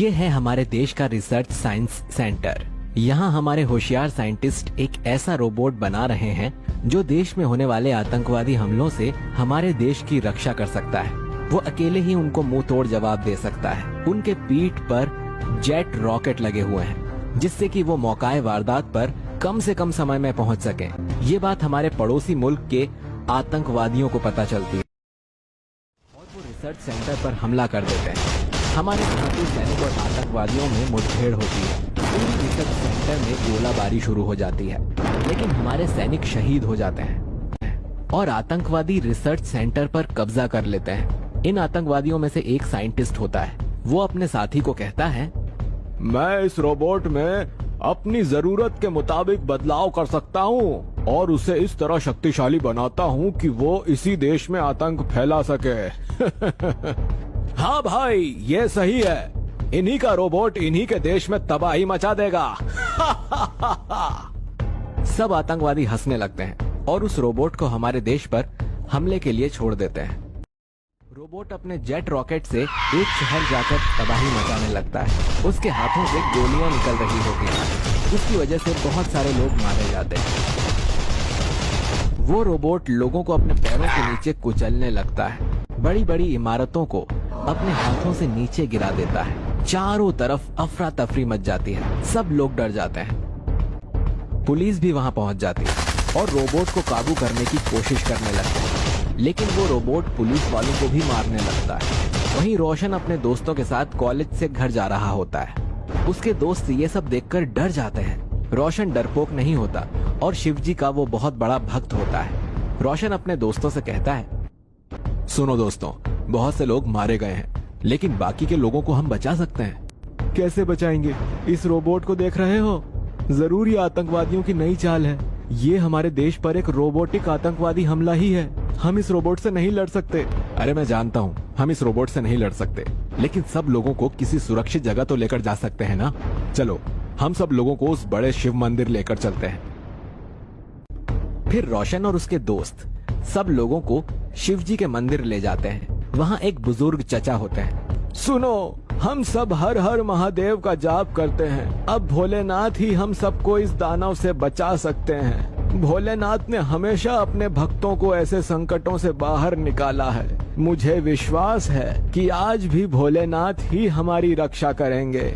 ये है हमारे देश का रिसर्च साइंस सेंटर। यहाँ हमारे होशियार साइंटिस्ट एक ऐसा रोबोट बना रहे हैं जो देश में होने वाले आतंकवादी हमलों से हमारे देश की रक्षा कर सकता है। वो अकेले ही उनको मुंह तोड़ जवाब दे सकता है। उनके पीठ पर जेट रॉकेट लगे हुए हैं जिससे कि वो मौकाए वारदात पर कम से कम समय में पहुंच सके। ये बात हमारे पड़ोसी मुल्क के आतंकवादियों को पता चलती है और वो रिसर्च सेंटर पर हमला कर देते हैं। हमारे भारतीय सैनिक और आतंकवादियों में मुठभेड़ होती है। पूरी रिसर्च सेंटर में गोलाबारी शुरू हो जाती है, लेकिन हमारे सैनिक शहीद हो जाते हैं और आतंकवादी रिसर्च सेंटर पर कब्जा कर लेते हैं। इन आतंकवादियों में से एक साइंटिस्ट होता है। वो अपने साथी को कहता है, मैं इस रोबोट में अपनी जरूरत के मुताबिक बदलाव कर सकता हूँ और उसे इस तरह शक्तिशाली बनाता हूँ कि वो इसी देश में आतंक फैला सके। हाँ भाई, ये सही है। इन्हीं का रोबोट इन्हीं के देश में तबाही मचा देगा। सब आतंकवादी हंसने लगते हैं और उस रोबोट को हमारे देश पर हमले के लिए छोड़ देते हैं। रोबोट अपने जेट रॉकेट से एक शहर जाकर तबाही मचाने लगता है। उसके हाथों से गोलियां निकल रही होती हैं। उसकी वजह से बहुत सारे लोग मारे जाते हैं। वो रोबोट लोगों को अपने पैरों के नीचे कुचलने लगता है। बड़ी बड़ी इमारतों को अपने हाथों से नीचे गिरा देता है। चारों तरफ अफरा तफरी मच जाती है। सब लोग डर जाते हैं। पुलिस भी वहां पहुंच जाती है और रोबोट को काबू करने की कोशिश करने लगते हैं, लेकिन वो रोबोट पुलिस वालों को भी मारने लगता है। वहीं रोशन अपने दोस्तों के साथ कॉलेज से घर जा रहा होता है। उसके दोस्त ये सब देखकर डर जाते हैं। रोशन डरपोक नहीं होता और शिवजी का वो बहुत बड़ा भक्त होता है। रोशन अपने दोस्तों से कहता है, सुनो दोस्तों, बहुत से लोग मारे गए हैं, लेकिन बाकी के लोगों को हम बचा सकते हैं। कैसे बचाएंगे? इस रोबोट को देख रहे हो? जरूर ये आतंकवादियों की नई चाल है। ये हमारे देश पर एक रोबोटिक आतंकवादी हमला ही है। हम इस रोबोट से नहीं लड़ सकते। अरे मैं जानता हूँ हम इस रोबोट से नहीं लड़ सकते, लेकिन सब लोगों को किसी सुरक्षित जगह तो लेकर जा सकते हैं ना। चलो हम सब लोगों को उस बड़े शिव मंदिर लेकर चलते हैं। फिर रोशन और उसके दोस्त सब लोगों को शिवजी के मंदिर ले जाते हैं। वहाँ एक बुजुर्ग चचा होते हैं। सुनो, हम सब हर हर महादेव का जाप करते हैं। अब भोलेनाथ ही हम सबको इस दानव से बचा सकते हैं। भोलेनाथ ने हमेशा अपने भक्तों को ऐसे संकटों से बाहर निकाला है। मुझे विश्वास है कि आज भी भोलेनाथ ही हमारी रक्षा करेंगे।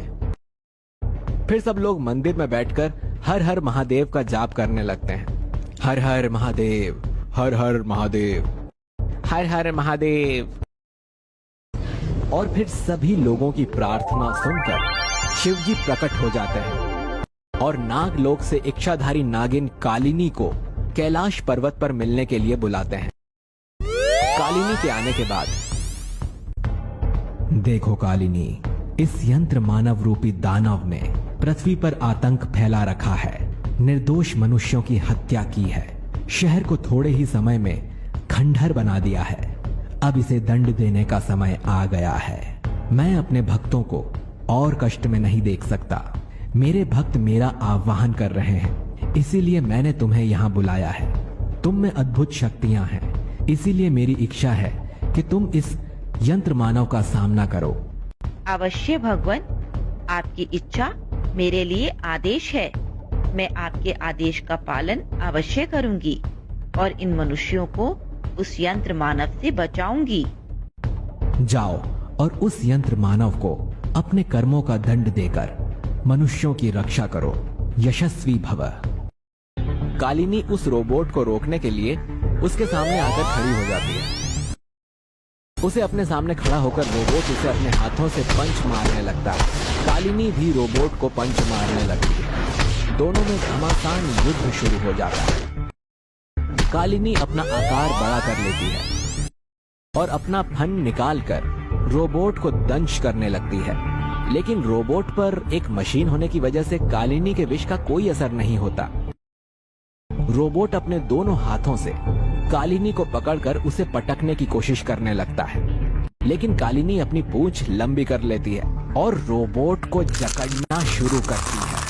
फिर सब लोग मंदिर में बैठकर हर हर महादेव का जाप करने लगते हैं। हर हर महादेव, हर हर महादेव, हर हर महादेव। और फिर सभी लोगों की प्रार्थना सुनकर शिवजी प्रकट हो जाते हैं और नागलोक से इच्छाधारी नागिन कालिनी को कैलाश पर्वत पर मिलने के लिए बुलाते हैं। कालिनी के आने के बाद, देखो कालिनी, इस यंत्र मानव रूपी दानव ने पृथ्वी पर आतंक फैला रखा है। निर्दोष मनुष्यों की हत्या की है। शहर को थोड़े ही समय में खंडहर बना दिया है। अब इसे दंड देने का समय आ गया है। मैं अपने भक्तों को और कष्ट में नहीं देख सकता। मेरे भक्त मेरा आह्वान कर रहे हैं, इसीलिए मैंने तुम्हें यहाँ बुलाया है। तुम में अद्भुत शक्तियां हैं, इसीलिए मेरी इच्छा है कि तुम इस यंत्र मानव का सामना करो। अवश्य भगवान, आपकी इच्छा मेरे लिए आदेश है। मैं आपके आदेश का पालन अवश्य करूंगी और इन मनुष्यों को उस यंत्र मानव से बचाऊंगी। जाओ और उस यंत्र मानव को अपने कर्मों का दंड देकर मनुष्यों की रक्षा करो। यशस्वी भव। कालिनी उस रोबोट को रोकने के लिए उसके सामने आकर खड़ी हो जाती है। उसे अपने सामने खड़ा होकर रोबोट उसे अपने हाथों से पंच मारने लगता है। कालिनी भी रोबोट को पंच मारने लगती है। दोनों में घमासान युद्ध शुरू हो जाता है। कालिनी अपना आकार बड़ा कर लेती है और अपना फन निकालकर रोबोट को दंश करने लगती है, लेकिन रोबोट पर एक मशीन होने की वजह से कालिनी के विष का कोई असर नहीं होता। रोबोट अपने दोनों हाथों से कालिनी को पकड़कर उसे पटकने की कोशिश करने लगता है, लेकिन कालिनी अपनी पूंछ लंबी कर लेती है और रोबोट को जकड़ना शुरू करती है।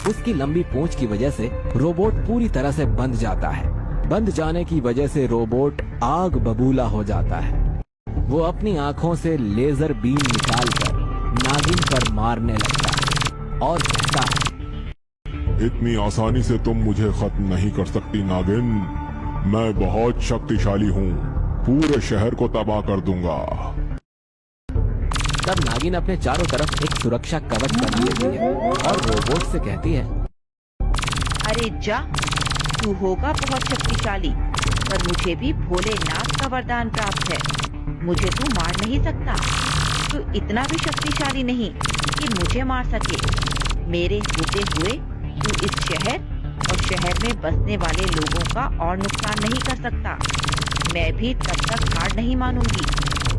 उसकी लंबी पूंछ की वजह से रोबोट पूरी तरह से बंध जाता है। बंध जाने की वजह से रोबोट आग बबूला हो जाता है। वो अपनी आंखों से लेजर बीम निकालकर नागिन पर मारने लगता है और कहता है, इतनी आसानी से तुम मुझे खत्म नहीं कर सकती नागिन। मैं बहुत शक्तिशाली हूँ, पूरे शहर को तबाह कर दूंगा। तब नागिन अपने चारों तरफ एक सुरक्षा कवच बना लेती है और रोबोट से कहती है, अरे जा, तू होगा बहुत शक्तिशाली, पर मुझे भी भोलेनाथ का वरदान प्राप्त है। मुझे तू मार नहीं सकता। तू इतना भी शक्तिशाली नहीं कि मुझे मार सके। मेरे होते हुए तू इस शहर और शहर में बसने वाले लोगों का और नुकसान नहीं कर सकता। मैं भी तब तक हार नहीं मानूंगी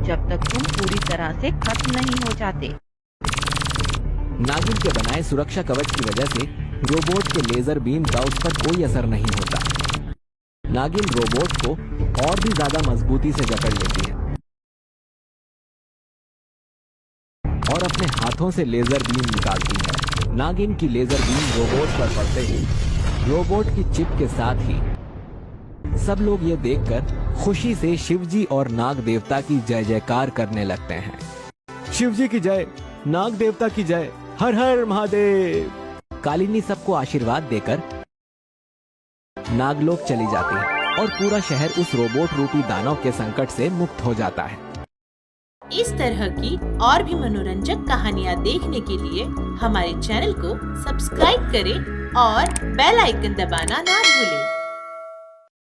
जब तक तुम पूरी तरह से खत्म नहीं हो जाते। नागिन के बनाए सुरक्षा कवच की वजह से रोबोट के लेजर बीम का उस पर कोई असर नहीं होता। नागिन रोबोट को और भी ज्यादा मजबूती से जकड़ लेती है और अपने हाथों से लेजर बीम निकालती है। नागिन की लेजर बीम रोबोट पर पड़ते ही रोबोट की चिप के साथ ही सब लोग ये देखकर खुशी से शिवजी और नाग देवता की जय जयकार करने लगते हैं। शिवजी की जय, नाग देवता की जय, हर हर महादेव। कालिनी सबको आशीर्वाद देकर नागलोक चली जाती है और पूरा शहर उस रोबोट रूपी दानव के संकट से मुक्त हो जाता है। इस तरह की और भी मनोरंजक कहानियाँ देखने के लिए हमारे चैनल को सब्सक्राइब करें और बेल आइकन दबाना ना भूलें।